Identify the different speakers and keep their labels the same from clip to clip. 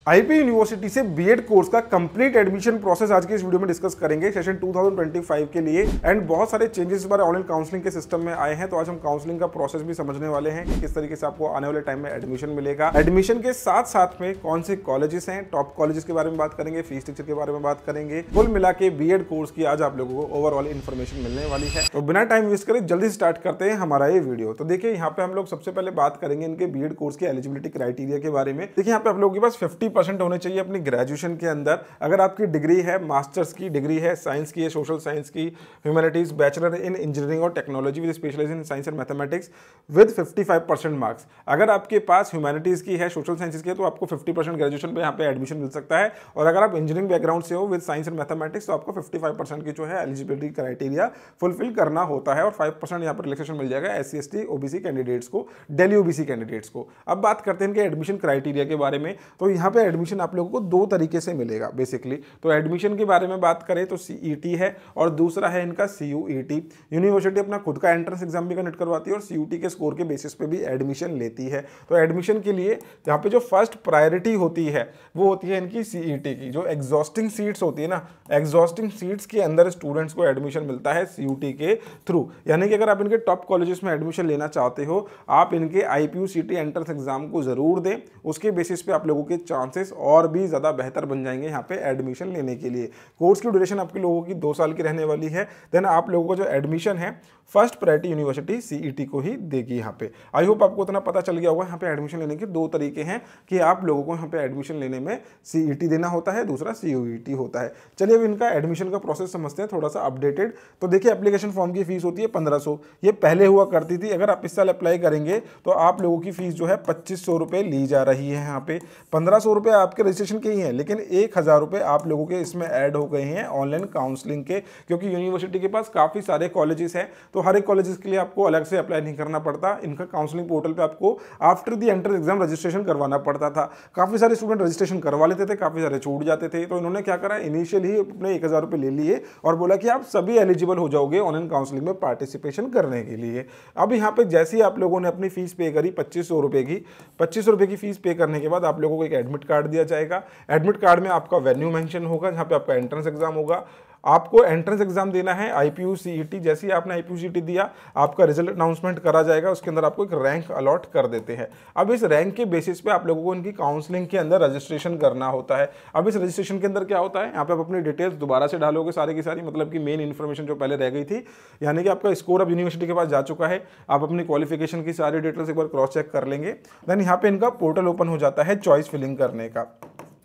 Speaker 1: IP university से BEd course का complete admission process आज के इस वीडियो में डिस्कस करेंगे सेशन 2025 के लिए। एंड बहुत सारे चेंजेस इस बार ऑनलाइन काउंसलिंग के सिस्टम में आए हैं, तो आज हम काउंसलिंग का प्रोसेस भी समझने वाले हैं कि किस तरीके से आपको आने वाले टाइम में एडमिशन मिलेगा। एडमिशन के साथ साथ में कौन से कॉलेजेस हैं, टॉप कॉलेजेस के बारे में बात करेंगे, फीस स्ट्रक्चर के बारे में बात करेंगे। कुल मिला के बीएड कोर्स की आज आप लोगों को ओवरऑल इन्फॉर्मेशन मिलने वाली है। तो बिना टाइम वेस्ट करे जल्दी स्टार्ट करते हैं हमारा ये वीडियो। तो देखिए यहाँ पे हम लोग सबसे पहले बात करेंगे इनके बीएड कोर्स के एलिजिबिलिटी क्राइटेरिया के बारे में। देखिए यहाँ पे आप लोगों के पास 50% होने चाहिए अपनी ग्रेजुएशन के अंदर। अगर आपकी डिग्री है, मास्टर्स की डिग्री है, साइंस की है, सोशल साइंस की, ह्यूमैनिटीज, बैचलर इन इंजीनियरिंग और technology with specialisation in science and mathematics with 55% marks. अगर आपके पास ह्यूमैनिटीज की है, सोशल साइंसेज की है, तो आपको 50% ग्रेजुएशन पे यहाँ पे एडमिशन मिल सकता है। और अगर आप इंजीनियरिंग बैकग्राउंड से हो विद साइंस एंड मैथमेटिक्स तो आपको 55% की जो है एलिजिबिलिटी क्राइटेरिया फुलफिल करना होता है। और 5% यहाँ पर रिलैक्सेशन मिल जाएगा SC ST OBC कैंडिडेट्स को, दिल्ली OBC कैंडिडेट्स को। अब बात करते हैं इनके एडमिशन क्राइटेरिया के बारे में। तो यहाँ पे एडमिशन आप लोगों को दो तरीके से मिलेगा बेसिकली। तो एडमिशन के बारे में बात करें तो CET है और दूसरा है इनका CUET। यूनिवर्सिटी अपना खुद का एंट्रेंस एग्जाम भी कंडक्ट करवाती है और CUET के स्कोर के बेसिस पे भी एडमिशन लेती है। तो एडमिशन के लिए यहाँ पे जो फर्स्ट प्रायोरिटी होती है वो होती है इनकी CET की। जो एग्जॉस्टिंग सीट्स होती है ना, एग्जॉस्टिंग सीट्स के अंदर स्टूडेंट्स को एडमिशन मिलता है CUET के थ्रू। यानी कि अगर आप इनके टॉप कॉलेजेस में एडमिशन लेना चाहते हो, आप इनके IPU CET एंट्रेंस एग्जाम को जरूर दें। उसके बेसिस पे आप लोगों के चांसेस और भी ज्यादा बेहतर बन जाएंगे यहाँ पे एडमिशन लेने के लिए। कोर्स की ड्यूरेशन आपके लोगों की 2 साल की रहने वाली है। देन आप लोगों का जो एडमिशन है फर्स्ट प्रायोरिटी यूनिवर्सिटी CET को ही देगी यहाँ पे। आई होप आपको इतना पता चल गया होगा। यहाँ पे एडमिशन लेने के दो तरीके हैं कि आप लोगों को यहाँ पे एडमिशन लेने में CET देना होता है, दूसरा CUET होता है। चलिए अब इनका एडमिशन का प्रोसेस समझते हैं थोड़ा सा अपडेटेड। तो देखिए एप्लीकेशन फॉर्म की फीस होती है 1500। ये पहले हुआ करती थी। अगर आप इस साल अप्लाई करेंगे तो आप लोगों की फीस जो है 2500 रुपये ली जा रही है। यहाँ पे 1500 रुपये आपके रजिस्ट्रेशन के ही हैं, लेकिन 1000 रुपये आप लोगों के इसमें ऐड हो गए हैं ऑनलाइन काउंसलिंग के, क्योंकि यूनिवर्सिटी के पास काफ़ी सारे कॉलेजेस हैं। तो हर एक कॉलेजेस के लिए आपको अलग से अप्लाई नहीं करना पड़ता। इनका काउंसलिंग पोर्टल पे आपको after the entrance exam registration करवाना पड़ता था। काफ़ी सारे स्टूडेंट रजिस्ट्रेशन करवा लेते थे, काफ़ी सारे छूट जाते थे। तो इन्होंने क्या करा, इनिशियल ही अपने 1000 रुपये ले लिए और बोला कि आप सभी एलिजिबल हो जाओगे ऑनलाइन काउंसलिंग में पार्टिसिपेशन करने के लिए। अब यहाँ पे जैसे ही आप लोगों ने अपनी फीस पे करी 2500 रुपये की, 2500 रुपये की फीस पे करने के बाद आप लोगों को एक एडमिट कार्ड दिया जाएगा। एडमिट कार्ड में आपका वेन्यू मेंशन होगा जहाँ पे आपका एंट्रेंस एग्जाम होगा। आपको एंट्रेंस एग्जाम देना है IPU CET। जैसे ही आपने IPU CET दिया, आपका रिजल्ट अनाउंसमेंट करा जाएगा। उसके अंदर आपको एक रैंक अलॉट कर देते हैं। अब इस रैंक के बेसिस पे आप लोगों को इनकी काउंसलिंग के अंदर रजिस्ट्रेशन करना होता है। अब इस रजिस्ट्रेशन के अंदर क्या होता है, यहाँ पे आप अपनी डिटेल्स दोबारा से डालोगे सारी की सारी, मतलब कि मेन इन्फॉर्मेशन जो पहले रह गई थी। यानी कि आपका स्कोर अब यूनिवर्सिटी के पास जा चुका है। आप अपनी क्वालिफिकेशन की सारी डिटेल्स एक बार क्रॉस चेक कर लेंगे। देन यहाँ पे इनका पोर्टल ओपन हो जाता है चॉइस फिलिंग करने का।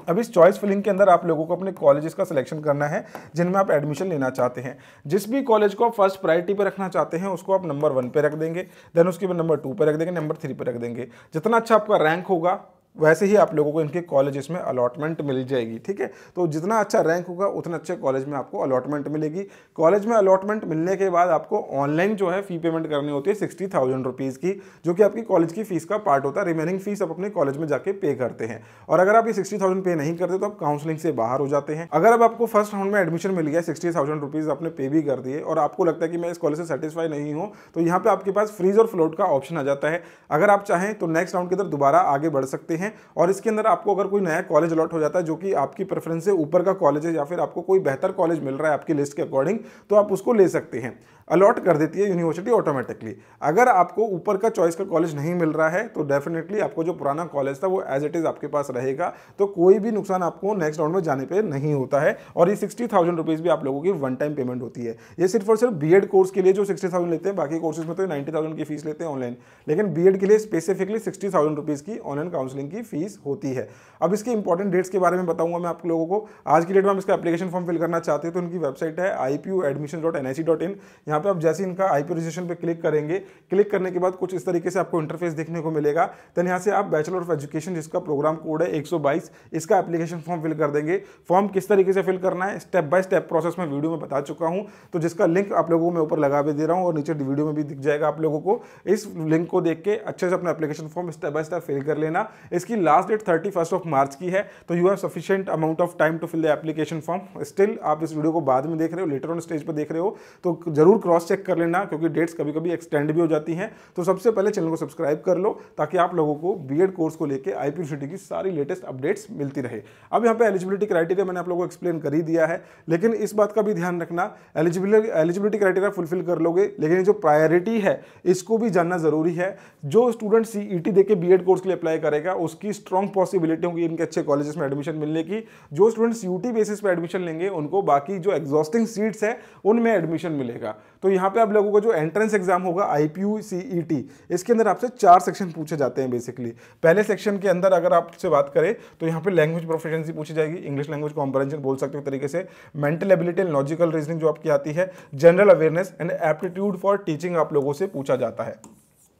Speaker 1: अब इस चॉइस फिलिंग के अंदर आप लोगों को अपने कॉलेजेस का सिलेक्शन करना है जिनमें आप एडमिशन लेना चाहते हैं। जिस भी कॉलेज को आप फर्स्ट प्रायोरिटी पे रखना चाहते हैं उसको आप नंबर 1 पे रख देंगे, देन उसके बाद नंबर 2 पे रख देंगे, नंबर 3 पे रख देंगे। जितना अच्छा आपका रैंक होगा वैसे ही आप लोगों को इनके कॉलेजेस में अलॉटमेंट मिल जाएगी। ठीक है, तो जितना अच्छा रैंक होगा उतना अच्छे कॉलेज में आपको अलॉटमेंट मिलेगी। कॉलेज में अलॉटमेंट मिलने के बाद आपको ऑनलाइन जो है फी पेमेंट करनी होती है 60,000 रुपीज़ की, जो कि आपकी कॉलेज की फीस का पार्ट होता है। रिमेनिंग फीस आप अपने कॉलेज में जाके पे करते हैं। और अगर आप ये 60,000 पे नहीं करते तो आप काउंसलिंग से बाहर हो जाते हैं। अगर अब आपको फर्स्ट राउंड में एडमिशन मिल गया, 60,000 रुपीज़ आपने पे भी कर दिए और आपको लगता है कि मैं इस कॉलेज से सेटिस्फाई नहीं हूँ, तो यहाँ पे आपके पास फ्रीज और फ्लोट का ऑप्शन आ जाता है। अगर आप चाहें तो नेक्स्ट राउंड की तरफ दोबारा आगे बढ़ सकते हैं और इसके अंदर आपको अगर कोई नया कॉलेज अलॉट हो जाता है जो कि आपकी प्रेफरेंस से ऊपर का कॉलेज है, या फिर आपको कोई बेहतर कॉलेज मिल रहा है आपकी लिस्ट के अकॉर्डिंग, तो आप उसको ले सकते हैं। अलॉट कर देती है यूनिवर्सिटी ऑटोमेटिकली। अगर आपको ऊपर का चॉइस का कॉलेज नहीं मिल रहा है तो डेफिनेटली आपको जो पुराना कॉलेज था वो एज इट इज आपके पास रहेगा। तो कोई भी नुकसान आपको नेक्स्ट राउंड में जाने पे नहीं होता है। और ये 60,000 रुपीज़ भी आप लोगों की वन टाइम पेमेंट होती है। ये सिर्फ और सिर्फ बीएड कोर्स के लिए जो 60,000 लेते हैं, बाकी कोर्सेज में तो 90,000 की फीस लेते हैं ऑनलाइन, लेकिन बीएड के लिए स्पेसिफिकली 60,000 रुपीज़ की ऑनलाइन काउंसलिंग की फीस होती है। अब इसके इंपॉर्टेंट डेट्स के बारे में बताऊंगा मैं आप लोगों को। आज की डेट में हम इसका एप्लीकेशन फॉर्म फिल करना चाहते हैं तो इनकी वेबसाइट है ipuadmissions.nic.in। यहाँ पे आप जैसे इनका IPU रजिस्ट्रेशन पे क्लिक करेंगे, क्लिक करने के बाद कुछ इस तरीके से आपको इंटरफेस देखने को मिलेगा। देन यहाँ से आप बैचलर ऑफ एजुकेशन, जिसका प्रोग्राम कोड है 122, इसका एप्लीकेशन फॉर्म फिल कर देंगे। फॉर्म किस तरीके से फिल करना है स्टेप बाय स्टेप प्रोसेस में वीडियो में बता चुका हूँ, तो जिसका लिंक आप लोगों को मैं ऊपर लगा भी दे रहा हूँ और नीचे वीडियो में भी दिख जाएगा आप लोगों को। इस लिंक को देख के अच्छे से अपना application form step by step fill कर लेना। इसकी लास्ट डेट 31 मार्च की है, तो you have sufficient amount of time to fill the application form. Still आप इस वीडियो को बाद में देख रहे हो, लेटर ऑन स्टेज पर देख रहे हो, तो जरूर क्रॉस चेक कर लेना, क्योंकि डेट्स कभी कभी एक्सटेंड भी हो जाती हैं। तो सबसे पहले चैनल को सब्सक्राइब कर लो, ताकि आप लोगों को बीएड कोर्स को लेकर आईपी यूनिवर्सिटी की सारी लेटेस्ट अपडेट्स मिलती रहे। अब यहाँ पे एलिजिबिलिटी क्राइटेरिया मैंने आप लोगों को एक्सप्लेन कर ही दिया है, लेकिन इस बात का भी ध्यान रखना, एलिजिबिलिटी क्राइटेरिया फुलफिल कर लोगे, लेकिन ये जो प्रायोरिटी है इसको भी जानना जरूरी है। जो स्टूडेंट सीईटी देके बीएड कोर्स के लिए अप्लाई करेगा, उसकी स्ट्रॉन्ग पॉसिबिलिटी होगी इनके अच्छे कॉलेजेस में एडमिशन मिलने की। जो स्टूडेंट सीयूटी बेसिस पे एडमिशन लेंगे, उनको बाकी जो एग्जॉस्टिंग सीट्स है उनमें एडमिशन मिलेगा। तो यहाँ पे आप लोगों का जो एंट्रेंस एग्जाम होगा आईपीयू सीईटी, इसके अंदर आपसे 4 सेक्शन पूछे जाते हैं बेसिकली। पहले सेक्शन के अंदर अगर आपसे बात करें तो यहाँ पे लैंग्वेज प्रोफिशिएंसी पूछी जाएगी, इंग्लिश लैंग्वेज कॉम्प्रिहेंशन बोल सकते हो तरीके से, mental ability and logical reasoning जो आपकी आती है, general awareness and aptitude for teaching आप लोगों से पूछा जाता है।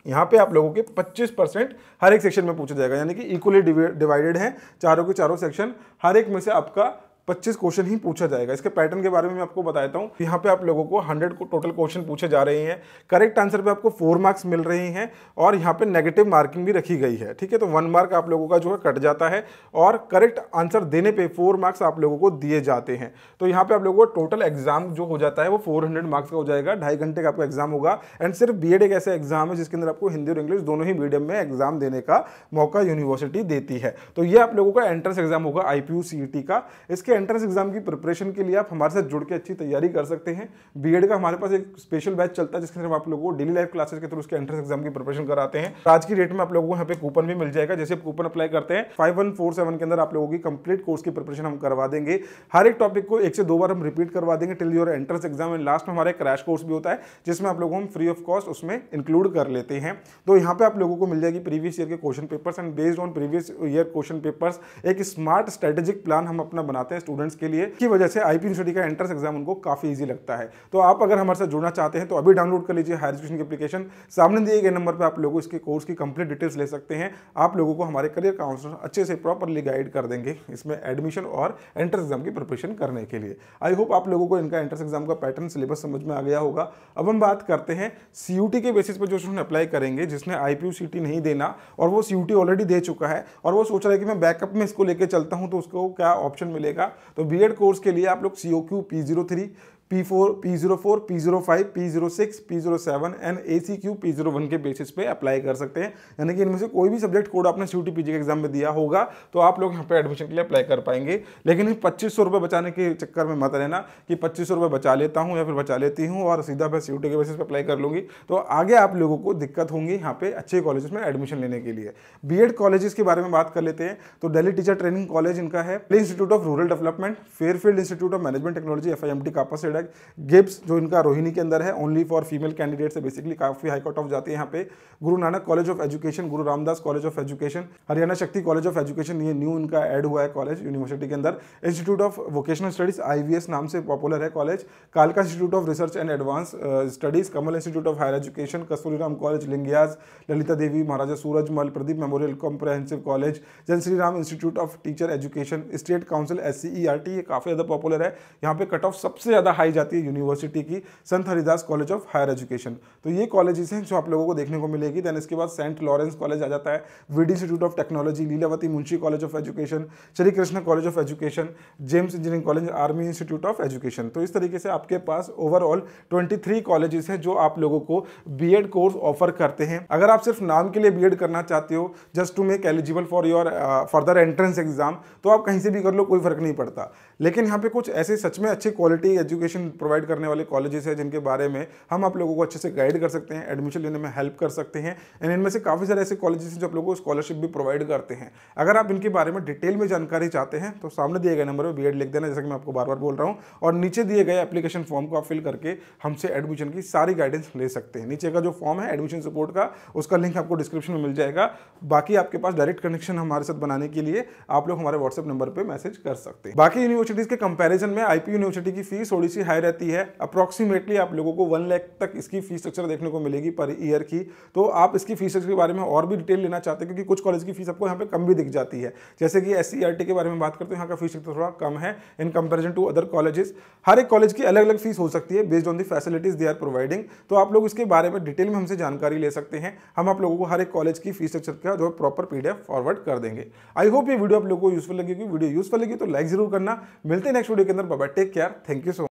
Speaker 1: यहाँ पे आप लोगों के 25% हर एक सेक्शन में पूछा जाएगा, यानी कि इक्वली डिवाइडेड है चारों के चारों सेक्शन, हर एक में से आपका 25 क्वेश्चन ही पूछा जाएगा। इसके पैटर्न के बारे में मैं आपको बताता हूँ। यहाँ पे आप लोगों को 100 को टोटल क्वेश्चन पूछे जा रहे हैं, करेक्ट आंसर पे आपको 4 मार्क्स मिल रहे हैं, और यहाँ पे नेगेटिव मार्किंग भी रखी गई है, ठीक है। तो 1 मार्क आप लोगों का जो है कट जाता है, और करेक्ट आंसर देने पे 4 मार्क्स आप लोगों को दिए जाते हैं। तो यहाँ पे आप लोगों को टोटल एग्जाम जो हो जाता है वो 400 मार्क्स का हो जाएगा, 2.5 घंटे का आपका एग्जाम होगा। एंड सिर्फ बीएड एक ऐसा एग्जाम है जिसके अंदर आपको हिंदी और इंग्लिश दोनों ही मीडियम में एग्जाम देने का मौका यूनिवर्सिटी देती है। तो ये आप लोगों का एंट्रेंस एग्जाम होगा आईपीयू सीईटी का। इसके एंट्रेंस एग्जाम की प्रिपरेशन के लिए आप हमारे साथ जुड़ के अच्छी तैयारी कर सकते हैं। बीएड का हमारे पास एक स्पेशल बैच चलता है, जिसके अंदर आप लोगों को डेली लाइफ क्लासेस के थ्रू उसके एंट्रेंस एग्जाम की प्रिपरेशन कराते हैं। आज की डेट में आप लोगों को यहाँ पे कूपन भी मिल जाएगा, जैसे आप कूपन अप्लाई करते हैं 5147 के अंदर आप लोगों की कंप्लीट कोर्स की प्रिपरेशन हम करवा देंगे। हर एक टॉपिक को 1 से 2 बार हम रिपीट करवा देंगे till your entrance exam. And last में हमारा क्रैश कोर्स भी होता है, जिसमें आप लोगों को हम फ्री ऑफ कॉस्ट उसमें इंक्लूड कर लेते हैं। तो यहाँ पे आप लोगों को मिल जाएगी प्रीवियस ईयर के question papers, and based on previous year question papers एक स्मार्ट स्ट्रेटेजिक प्लान हम अपना बनाते हैं स्टूडेंट्स के लिए, की वजह से आईपी यूनिवर्सिटी का एंट्रेंस एग्जाम उनको काफी इजी लगता है। तो आप अगर हमारे साथ जुड़ना चाहते हैं तो अभी डाउनलोड कर लीजिए हायर एजुकेशन की एप्लीकेशन। सामने दिए गए नंबर पे आप लोगों इसके कोर्स की कंप्लीट डिटेल्स ले सकते हैं। आप लोगों को हमारे करियर काउंसलर अच्छे से प्रॉपरली गाइड कर देंगे इसमें एडमिशन और एंट्रेंस एग्जाम की प्रिपरेशन करने के लिए। आई होप आप लोगों को इनका एंट्रेंस एग्जाम का पैटर्न सिलेबस समझ में आ गया होगा। अब हम बात करते हैं सीयूटी के बेसिस पर जो स्टूडेंट अप्लाई करेंगे, जिसने आईपीयू सीटी नहीं देना और वो सीयूटी ऑलरेडी दे चुका है और वो सोच रहा है कि मैं बैकअप में इसको लेके चलता हूं, तो उसको क्या ऑप्शन मिलेगा। तो बीएड कोर्स के लिए आप लोग COQ P03, P4, P04, P05, P06, P07 and ACQ P01 के बेसिस पे अप्लाई कर सकते हैं। यानी कि इनमें से कोई भी सब्जेक्ट कोड आपने सीयूटी पीजी के एग्जाम में दिया होगा तो आप लोग यहाँ पे एडमिशन के लिए अप्लाई कर पाएंगे। लेकिन 2500 रुपये बचाने के चक्कर में मत रहना कि 2500 रुपये बचा लेता हूँ या फिर बचा लेती हूँ और सीधा मैं सीयूटी के बेसिस पे अप्लाई कर लूँगी, तो आगे आप लोगों को दिक्कत होंगी यहाँ पे अच्छे कॉलेजेस में एडमिशन लेने के लिए। बीएड कॉलेजेस के बारे में बात कर लेते हैं। तो दिल्ली टीचर ट्रेनिंग कॉलेज इनका है, institute of rural development, Fairfield institute of management technology FIMT कापा सेडक, गिब्स जो इनका रोहिणी के अंदर है, ओनली फॉर फीमेल कैंडिडेट से बेसिकली काफी हाई कट ऑफ जाती है यहाँ पे। Guru Nanak college of education, Guru Ramdas college of education, Haryana Shakti college of education, ये न्यू इनका ऐड हुआ है कॉलेज यूनिवर्सिटी के अंदर। Institute of vocational studies IVS नाम से पॉपुलर है कॉलेज। कालका institute of research and advance studies, Kamal institute of higher education, Kasturiram college Lingaya's, Lalita Devi Maharaja Surajmal, Pradeep memorial comprehensive college, Jan Shri Ram institute of teacher education, state council SCERT, ये काफी ज्यादा पॉपुलर है। यहाँ पे कट ऑफ सबसे ज्यादा हाई जाती है यूनिवर्सिटी की, Sant Haridas college of higher education. तो ये कॉलेजेस हैं जो आप लोगों को देखने को मिलेगी। देन इसके बाद सेंट लॉरेंस कॉलेज आ जाता है, VD institute of technology, Lilavati Munshi college of education, Shri Krishna college of education, James engineering college, army institute of education. तो इस तरीके से आपके पास ओवरऑल 23 कॉलेजेस हैं जो आप लोगों को बीएड कोर्स ऑफर करते हैं। अगर आप सिर्फ नाम के लिए बीएड करना चाहते हो just to make eligible for your further entrance exam, तो आप कहीं से भी कर लो, कोई फर्क नहीं पड़ता। लेकिन यहाँ पे कुछ ऐसे सच में अच्छी क्वालिटी एजुकेशन प्रोवाइड करने वाले कॉलेजेस हैं जिनके बारे में हम आप लोगों को अच्छे से गाइड कर सकते हैं, एडमिशन लेने में हेल्प कर सकते हैं। एंड इनमें से काफ़ी सारे ऐसे कॉलेजेस हैं जो आप लोगों को स्कॉलरशिप भी प्रोवाइड करते हैं। अगर आप इनके बारे में डिटेल में जानकारी चाहते हैं तो सामने दिए गए नंबर पर बीएड लिख देना, जैसा कि मैं आपको बार बार बोल रहा हूँ, और नीचे दिए गए एप्लीकेशन फॉर्म को आप फिल करके हमसे एडमिशन की सारी गाइडेंस ले सकते हैं। नीचे का जो फॉर्म है एडमिशन सपोर्ट का, उसका लिंक आपको डिस्क्रिप्शन में मिल जाएगा। बाकी आपके पास डायरेक्ट कनेक्शन हमारे साथ बनाने के लिए आप लोग हमारे व्हाट्सएप नंबर पर मैसेज कर सकते हैं। बाकी यूनिवर्सिटीज के कंपैरिजन में आईपी यूनिवर्सिटी की फीस थोड़ी सी हाई रहती है, अप्रॉक्सीमेटली आप लोगों को 1 लाख तक इसकी फीस स्ट्रक्चर देखने को मिलेगी पर ईयर की। तो आप इसकी फीस स्ट्रक्चर के बारे में और भी डिटेल लेना चाहते हैं क्योंकि कुछ कॉलेज की फीस आपको यहाँ पे कम भी दिख जाती है। जैसे कि SCERT के बारे में बात करते हैं, यहाँ का फीस स्ट्रक्चर थोड़ा कम है in comparison to other colleges. हर एक कॉलेज की अलग अलग फीस हो सकती है based on the facilities they are providing. तो आप लोग इसके बारे में डिटेल में हमसे जानकारी ले सकते हैं। हम आप लोगों को हर एक कॉलेज की फीस स्ट्रक्चर का जो प्रॉपर PDF फॉरवर्ड कर देंगे। आई होप ये वीडियो आप लोगों को यूजफुल लगेगी। वीडियो यूजफुल लगी तो लाइक जरूर करना। मिलते हैं नेक्स्ट वीडियो के अंदर। Bye bye, take care, thank you so much.